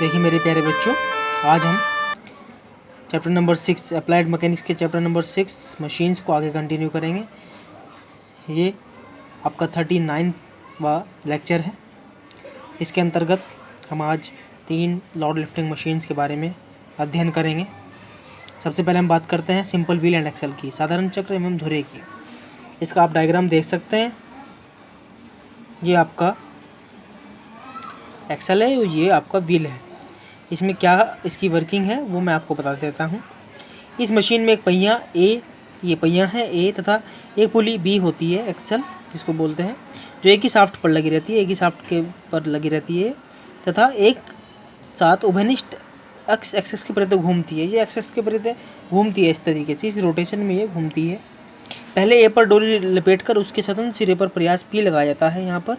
देखिए मेरे प्यारे बच्चों, आज हम चैप्टर नंबर 6 अप्लाइड मैकेनिक्स के चैप्टर नंबर 6 मशीन्स को आगे कंटिन्यू करेंगे। ये आपका 39वां लेक्चर है। इसके अंतर्गत हम आज 3 लोड लिफ्टिंग मशीन्स के बारे में अध्ययन करेंगे। सबसे पहले हम बात करते हैं सिंपल व्हील एंड एक्सल की, साधारण चक्र एवं धुरे की। इसका आप डायग्राम देख सकते हैं। ये आपका एक्सल है और ये आपका व्हील है। इसमें क्या इसकी वर्किंग है वो मैं आपको बता देता हूँ। इस मशीन में एक पहिया ए, ये पहिया है ए, तथा एक पुली बी होती है एक्सल जिसको बोलते हैं, जो एक ही शाफ्ट पर लगी रहती है, एक ही शाफ्ट के पर लगी रहती है तथा एक साथ उभयनिष्ठ एक्सेस के प्रति घूमती है। ये एक्सेस के प्रति घूमती है इस तरीके से, इस रोटेशन में ये घूमती है। पहले ए पर डोरी लपेटकर उसके स्वतंत्र सिरे पर प्रयास पी लगाया जाता है यहाँ पर,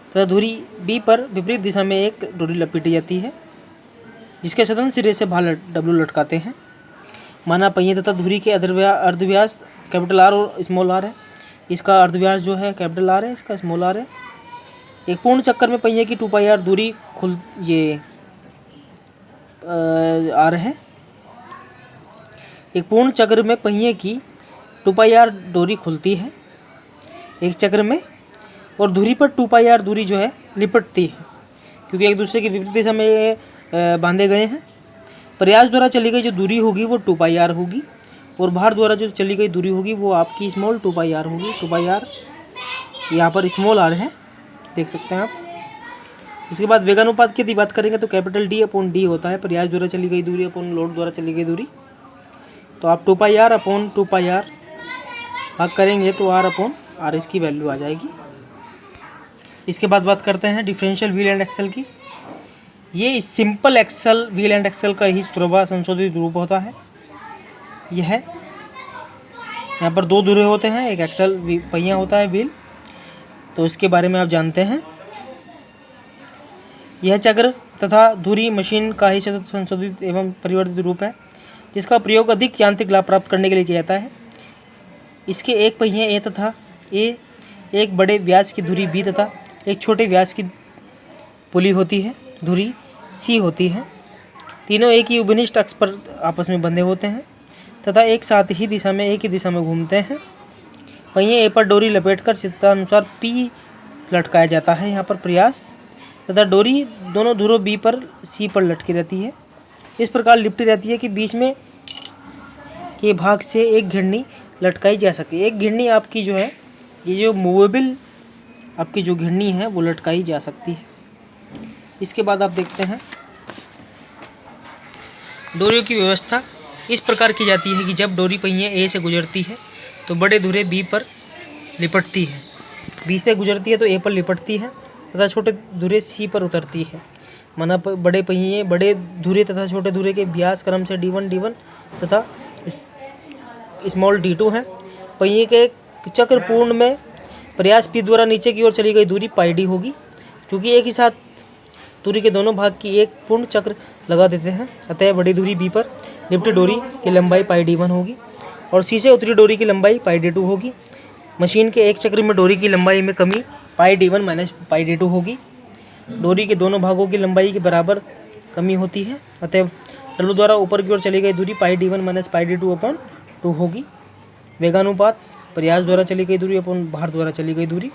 तथा धुरी बी पर विपरीत दिशा में एक डोरी लपेटी जाती है जिसके स्वतंत्र सिरे से बाहर डब्लू लटकाते हैं। माना पहिए तथा धुरी के अर्धव्यास कैपिटल आर और स्मॉल आर है। इसका अर्धव्यास जो है कैपिटल आर है, इसका स्मॉल आर है। एक पूर्ण चक्कर में पहिए की 2 पाई आर दूरी ये आर है। एक पूर्ण चक्र में पहिए की 2 पाई आर डोरी खुलती है एक चक्र में, और धुरी पर 2 पाई आर दूरी जो है लिपटती है, क्योंकि एक दूसरे की विपरीत दिशा में बांधे गए हैं। प्रयास द्वारा चली गई जो दूरी होगी वो 2 पाई आर होगी, और भार द्वारा जो चली गई दूरी होगी वो आपकी स्मॉल 2 पाई आर होगी। 2 पाई आर यहाँ पर स्मॉल आर है, देख सकते हैं आप। इसके बाद वेगानुपात की यदि बात करेंगे तो कैपिटल डी अपॉन डी होता है, प्रयास द्वारा चली गई दूरी अपॉन लोड द्वारा चली गई दूरी। तो आप 2 पाई आर अपॉन 2 पाई आर भाग करेंगे तो आर अपॉन आर इसकी वैल्यू आ जाएगी। इसके बाद बात करते हैं डिफरेंशियल व्हील एंड एक्सल की। ये simple axle wheel and axle का ही ध्रुवा संशोधित रूप होता है। यह यहाँ पर 2 धुरे होते हैं, एक एक्सल पहिया होता है व्हील, तो इसके बारे में आप जानते हैं। यह चक्र तथा धुरी मशीन का ही संशोधित एवं परिवर्तित रूप है, जिसका प्रयोग अधिक यांत्रिक लाभ प्राप्त करने के लिए किया जाता है। इसके एक पहिए ए तथा ए, एक बड़े व्यास की धुरी बी तथा एक छोटे व्यास की पुली होती है, धुरी सी होती है। तीनों एक ही उभयनिष्ठ अक्ष पर आपस में बंधे होते हैं तथा एक साथ ही दिशा में एक ही दिशा में घूमते हैं। पहिए ए पर डोरी लपेटकर चित्रानुसार पी लटकाया जाता है यहाँ पर प्रयास, तथा डोरी दोनों धुरों बी पर सी पर लटकी रहती है। इस प्रकार लिपटी रहती है कि बीच में के भाग से एक घिरनी लटकाई जा सकती है। एक घिरनी आपकी जो है, ये जो मूवेबल आपकी जो घिरनी है वो लटकाई जा सकती है। इसके बाद आप देखते हैं डोरियों की व्यवस्था इस प्रकार की जाती है कि जब डोरी पहिए ए से गुजरती है तो बड़े धुरे बी पर लिपटती है, बी से गुजरती है तो ए पर लिपटती है तथा छोटे धुरे सी पर उतरती है। माना बड़े पहिए बड़े धुरे तथा छोटे धुरे के व्यास क्रम से D1 तथा स्मॉल D2 है। पहिए के चक्र पूर्ण में प्रयास पी द्वारा नीचे की ओर चली गई दूरी पाई डी होगी, क्योंकि एक ही साथ दूरी के दोनों भाग की एक पूर्ण चक्र लगा देते हैं। अतः बड़ी धुरी बी पर लिपटी डोरी की लंबाई पाई D1 होगी और सी से उतरी डोरी की लंबाई पाई D2 होगी। मशीन के एक चक्र में डोरी की लंबाई में कमी पाई D1 माइनस पाई D2 होगी। डोरी के दोनों भागों की लंबाई के बराबर कमी होती है, अतः डब्लू द्वारा ऊपर की ओर चली गई दूरी पाई D1 minus pi D2 upon 2 होगी। वेगानुपात प्रयास द्वारा चली गई दूरी अपॉन भार द्वारा चली गई दूरी,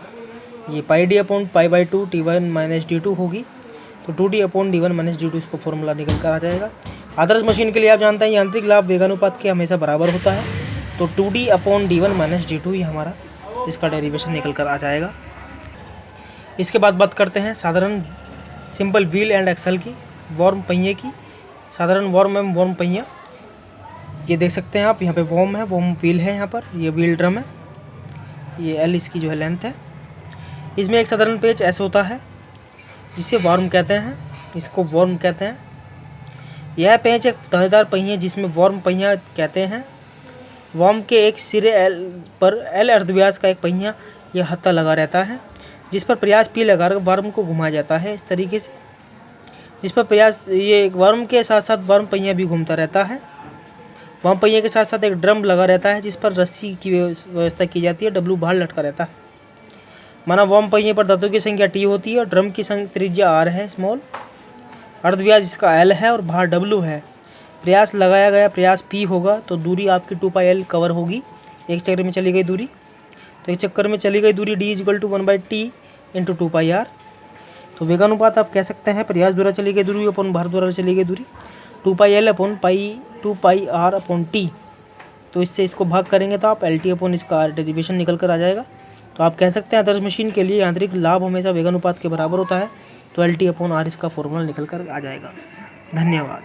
ये pi D upon pi by 2 T1 minus D2 होगी। तो 2D upon D1 minus D2 इसको फॉर्मूला निकल कर आ जाएगा। आदर्श मशीन के लिए आप जानते हैं यांत्रिक लाभ वेगानुपात के हमेशा बराबर होता है, तो 2D upon D1 minus D2 ये हमारा इसका डेरिवेशन निकल कर आ जाएगा। इसके बाद बात करते हैं साधारण सिंपल व्हील एंड एक्सल की, वॉर्म पहिए की। साधारण वॉर्म एवं वॉर्म पहिया, ये देख सकते हैं आप, यहाँ पे वॉर्म है, वॉर्म व्हील है, यहाँ पर ये व्हील ड्रम है, ये एल इसकी जो है लेंथ है। इसमें एक साधारण पेच ऐसा होता है जिसे वॉर्म कहते हैं, इसको वॉर्म कहते हैं। यह पेंच एक दानेदार पहिया जिसमें वॉर्म पहिया कहते हैं। वॉर्म के एक सिरे एल पर एल अर्धव्यास का एक पहिया यह हत्था लगा रहता है, जिस पर प्रयास पी लगाकर वॉर्म को घुमाया जाता है इस तरीके से, जिस पर प्रयास ये वॉर्म के साथ साथ वॉर्म पहिया भी घूमता रहता है। वॉर्म पहिए के साथ साथ एक ड्रम लगा रहता है जिस पर रस्सी की व्यवस्था की जाती है, डब्लू बाहर लटका रहता है। माना वॉर्म पहिए पर धातु की संख्या T होती है और ड्रम की त्रिज्या R है स्मॉल। अर्धव्यास इसका L है और भार W है। प्रयास लगाया गया प्रयास P होगा तो दूरी आपकी 2πL कवर होगी। एक चक्कर में चली गई दूरी, तो एक चक्कर में चली गई दूरी D = 1/T × 2πr। तो वेगानुपात आप कह सकते हैं प्रयास द्वारा चली गई दूरी अपन भार द्वारा चली गई दूरी 2πL/2πr/T। तो इससे इसको भाग करेंगे तो आप LT/ इसका डेरिवेशन निकल कर आ जाएगा। तो आप कह सकते हैं आदर्श मशीन के लिए यांत्रिक लाभ हमेशा वेगानुपात के बराबर होता है। तो LT/R इसका फॉर्मूला निकल कर आ जाएगा। धन्यवाद।